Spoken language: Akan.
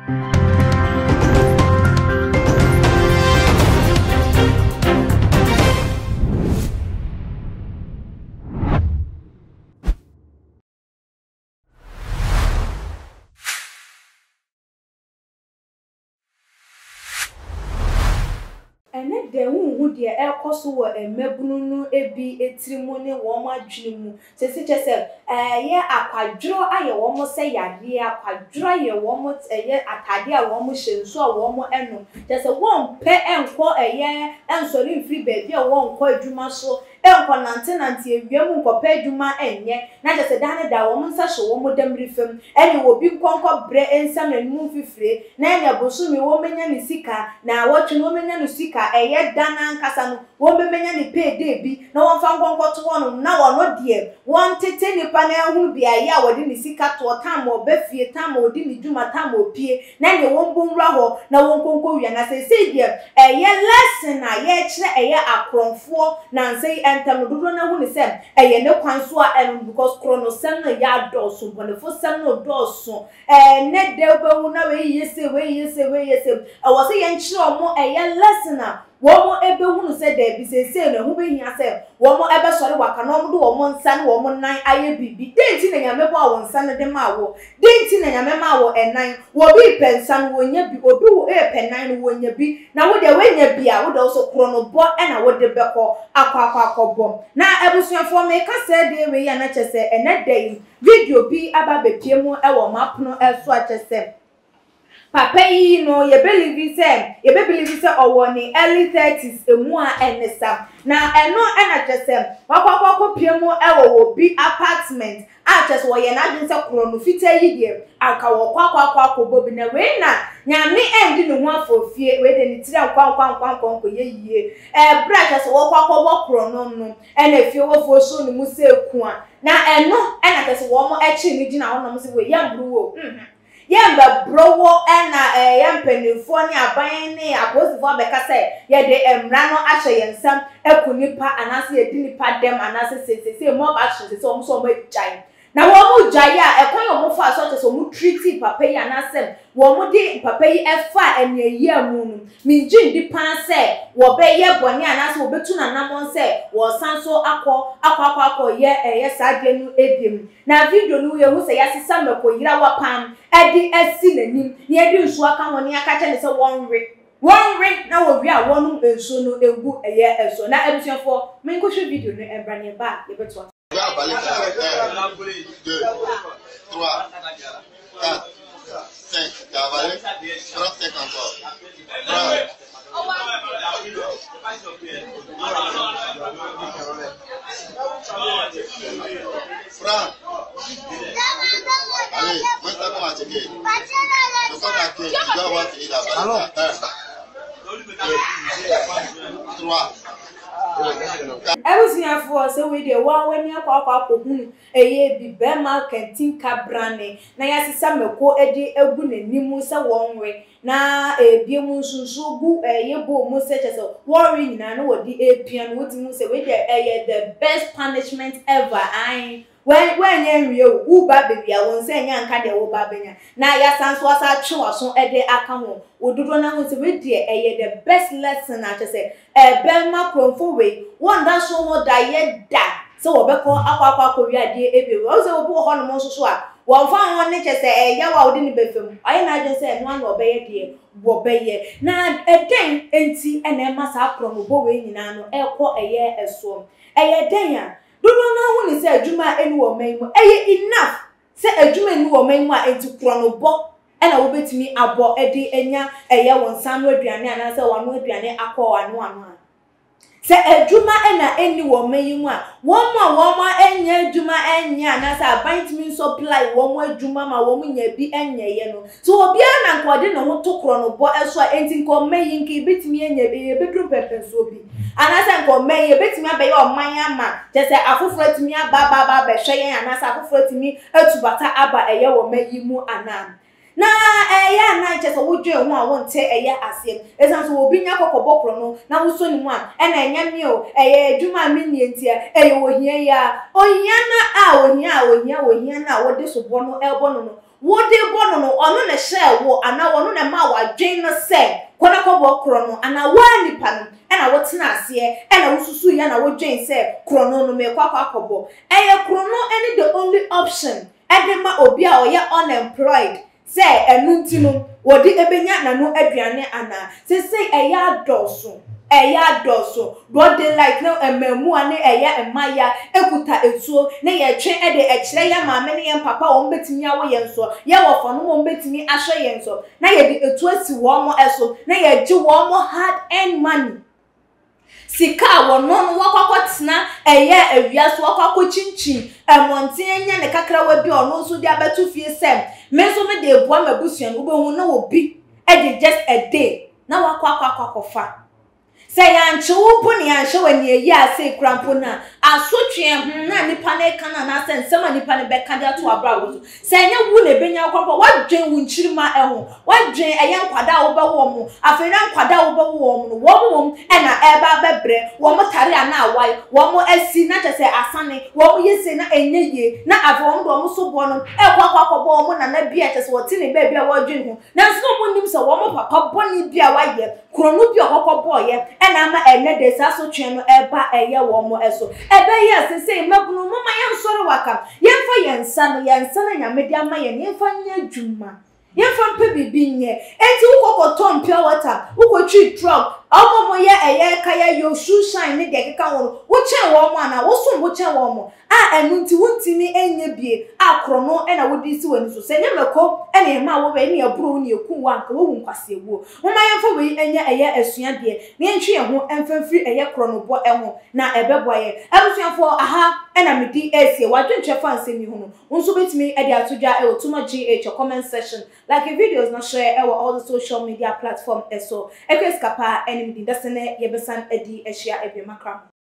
ene de hu de ekoso wo emabunu no ebi etirimu ne wo ma adwene mu sese chese ye akwadworo aye wo mo se yade akwadworo aye wo mo ye atade a wo mo hyenso a wo mo eno chese won pe enko ensori mfiri bebi a won ko adwuma so enko nante ewiam nkopa adwuma enye na chese dane da wo mo nsa hye wo mo damri fam ene wo bi nkonko bre ensam na nmu fifire na ene bosumi wo menya ne sika na wo twe wo menya ne sika eye dana nkasa no wo bemenya ni payday bi na won fa nkonkoto won na wono de won tete nipa na ehunu bia ya wodi ni sika to tam obafie tam odi ni dwuma tam opie na ne won bonwura ho na won konko wia na se de eye lesson na ye kire eye akronfo na nsei entam dodo na hu ni se eye ne kwanso a because krono sem na ya doso bonefo sem no doso ne de obewu na we yese e wo se ye nkire omo eye lesson na womo ebe hunu se de bi sese na hu be hia se womo ebe sori waka no mo do womo nsa ne womo nan aye bibi denti na nyame bo awon nsa ne de ma wo denti na nyame ma wo enan wo bi pensan wo nya bi obi wo penan wo nya bi na wo de we nya bi a wo de so kro no bo e na wo de beko akwa bo na ebusuafo me ka se de we ya na chese ene de video bi aba bepie mu e wo map no so a chese papa yi no ye believe say owo ni early 30s emu a enesa na eno na chese wakwa piemu ewo bi apartment a chese wo ye na adwen se krono fita yi de aka wo kwakwa bobi na we na nyame endi ne ho afofie we de ni tira kwankwan ye yie bra chese wo kwakwa krono no na fie wo fo so ni mu se ku a na eno na chese wo mo echi ni gina ho no mo se we yambru wo yamba browo na yampenifo ni aban ni aposifo abeka se ye de emra no ahye yensam ekunipa anase ye dinipa dem anase sesese mo ba hye se o so mo jai na wo mu jai a ekwan yo mo fa so so mo treat papa yi anase wo mo di papa yi efa eniyi amu mi jindi pan se wo be ye boni anase wo betu na namon se wo sanso akọ ye sade nu ebiem na video nu ye hu se yasisa meko yira wa pam edi esi nanim ni edi nsu aka ho ni aka che ne se won re na wo wi a wonu ensu no egu eye eso na ebusuafo me nko hwe video no ebra ne ba ye beto 2 3 4 5 cavalé 35 encore Franck allez moi ça comment checker donc on a que tu dois avoir fini la balle 3 ebusuafo se we de wa wani akwa hunu eye bi be marketing kabrane na yasisa meko edi egu nanimu se wonwe na ebiemu nsunsu gu ye bo mu se chese worry nyina no wodi epia no wodi mu se we de the best punishment ever when you uba baby I won say nya nka de wo ba benya na ya sanso asa twe so ede aka ho ododo na ho se we de the best lesson na chese be ma kromfo we one that so ho da ye da se wo be ko akwa wi ade ebe wo se wo bo ho no mo so a wo fa ho ne chese ya wa odi ni be fam aye na je se no an obeye de wo beye na eden enti ena ma sa kromo bo we nyina no ekọ eye eso eye den a dodo na hu ni se adwuma eni wo man mu enough se adwuma eni wo man mu a enti krono bo ena wo betimi abo edi enya eye won sanu aduane ana se wanu aduane akọ wanu se adwuma ena eni wo man mu a won enya adwuma enya ana se abantimi supply won adwuma ma won nya bi enya ye no so obi ana nkode no ho to krono bo eso enti nko man yi nki betimi enya be bedru pepe so bi anasa nko men ye betimi abaye oman ama jese afoforo timi aba be hwe anasa afoforo timi atubata aba eye wo mayi mu anam na ya na jese wodwe ho a wonte eye asem esanso obi nya kokobokro no na wuso ni mu a na enya mi o eye adwuma mi ni entia eye wo hia ya ohia na ohia na wode so bo no elbo no wo de bo no ono na share wo ana wono na ma wa dwen no se kona kobo kro no ana wa nipa no ena wo tena ase ena wo susu ya na wo dwen se kro no me kwa akobo eye kro no any the only option edema obi a oye unemployed say enunti no wodi ebenya na no aduane ana say eya doso do dey like no ememu ane eya emaya ekuta etuo na ye twen ede ekire ya maame ne ye papa wo betimi awo ye nso ye wo fo no wo betimi ahwe ye nso na ye de etuo si wo mo eso na ye gi wo mo hard earned money sika wono wakwakwatena eye awiaso wakwakwo chinchin emonten enya ne kakra wa bi ono so dia betu fie sem menso me de ebua mabusuan wo be hu na obi e de just a day na wakwakwakofa say yanche wo po ne yanche wani eyi ase krampo na asotwe na nipa na kana na sense ma nipa ne be ka dia to abra wo so say nya wu na benya krampo wadwen wu nchirima eho wadwen eye nkwada wo be wo mo afena nkwada wo be wo mo no wo mo na eba bebre wo mo tare ana awai wo mo asi na chese asane wo mo yese na enye na ave wo mo so bo no ekwa bo mo na bia chese wo ti ne ba bia wadwen ho na so mo nim se wo mo papa boni bia waye krono bia okokọ bo ye na ma ene de saso twen no eba eye wo mo eso ebe ye sese mabunu mo ma ye nsoro waka ye mfa yensa na nyame de ama ye ne mfa nya dwuma ye mfa mpa bibi nye enti ukoko pure water ukotwi drug omo ye eye kaya yo shoe shine ne de keka wo chen wo mo ana wo so wo chen wo mo enunti wuntimi enye bie akrono na wodi si wani so se nyemeko ene ma wo be ne aburo ne eku wanka wo nkwase ewo wo ma yemfa we enye eye asua de ne ntwe ho emfamfiri eye krono bo eho na ebeboye abusuafo aha na medi esie wadwentwe fa nsemi ho no nso betimi e de atodwa e otuma gh comment section like videos na share all the social media platform eso ekweskapa enemy dasene yebesan edi ehia ebimakra